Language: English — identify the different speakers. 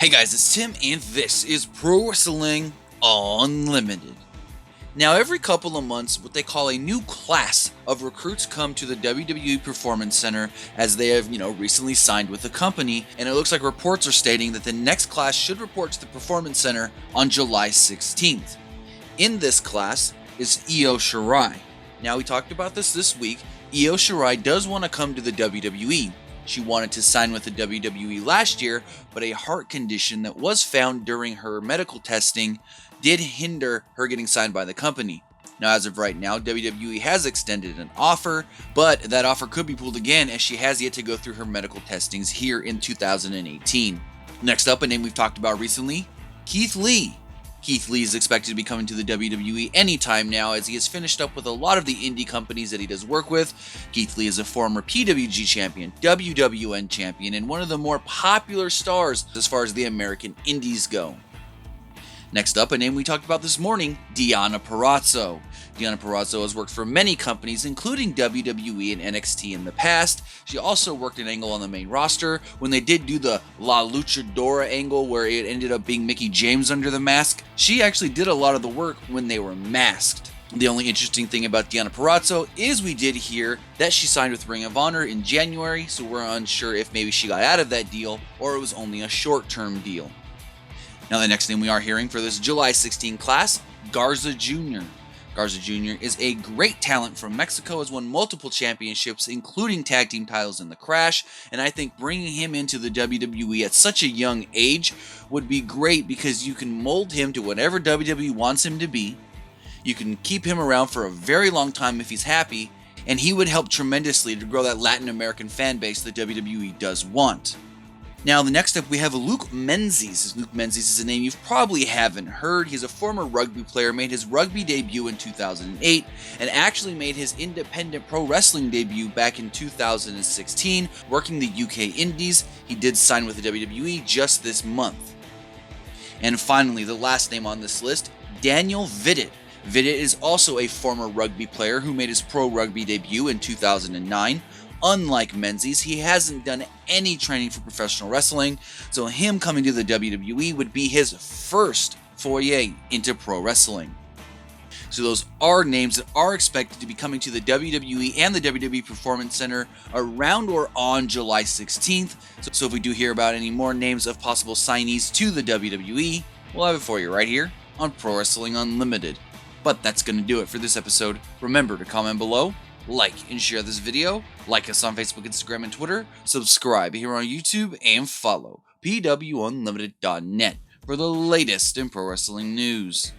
Speaker 1: Hey guys, it's Tim, and this is Pro Wrestling Unlimited. Now, every couple of months, what they call a new class of recruits come to the WWE Performance Center as they have, recently signed with the company, and it looks like reports are stating that the next class should report to the Performance Center on July 16th. In this class is Io Shirai. Now, we talked about this week. Io Shirai does want to come to the WWE. She wanted to sign with the WWE last year, but a heart condition that was found during her medical testing did hinder her getting signed by the company. Now, as of right now, WWE has extended an offer, but that offer could be pulled again as she has yet to go through her medical testings here in 2018. Next up, a name we've talked about recently, Keithley. Keithley is expected to be coming to the WWE anytime now as he has finished up with a lot of the indie companies that he does work with. Keithley is a former PWG champion, WWN champion, and one of the more popular stars as far as the American indies go. Next up, a name we talked about this morning, Dianna Perazzo. Dianna Perazzo has worked for many companies, including WWE and NXT in the past. She also worked an angle on the main roster when they did do the La Luchadora angle where it ended up being Mickie James under the mask. She actually did a lot of the work when they were masked. The only interesting thing about Dianna Perazzo is we did hear that she signed with Ring of Honor in January, so we're unsure if maybe she got out of that deal or it was only a short-term deal. Now, the next name we are hearing for this July 16 class, Garza Jr. Garza Jr. is a great talent from Mexico, has won multiple championships, including tag team titles in the Crash, and I think bringing him into the WWE at such a young age would be great because you can mold him to whatever WWE wants him to be. You can keep him around for a very long time if he's happy, and he would help tremendously to grow that Latin American fan base that WWE does want. Now, the next up, we have Luke Menzies. Luke Menzies is a name you probably haven't heard. He's a former rugby player, made his rugby debut in 2008, and actually made his independent pro wrestling debut back in 2016, working the UK Indies. He did sign with the WWE just this month. And finally, the last name on this list, Daniel Vidit. Vidit is also a former rugby player who made his pro rugby debut in 2009. Unlike Menzies, he hasn't done any training for professional wrestling, so him coming to the WWE would be his first foray into pro wrestling. So those are names that are expected to be coming to the WWE and the WWE Performance Center around or on July 16th. So if we do hear about any more names of possible signees to the WWE, we'll have it for you right here on Pro Wrestling Unlimited. But that's going to do it for this episode. Remember to comment below, like and share this video, like us on Facebook, Instagram, and Twitter, subscribe here on YouTube, and follow PWUnlimited.net for the latest in pro wrestling news.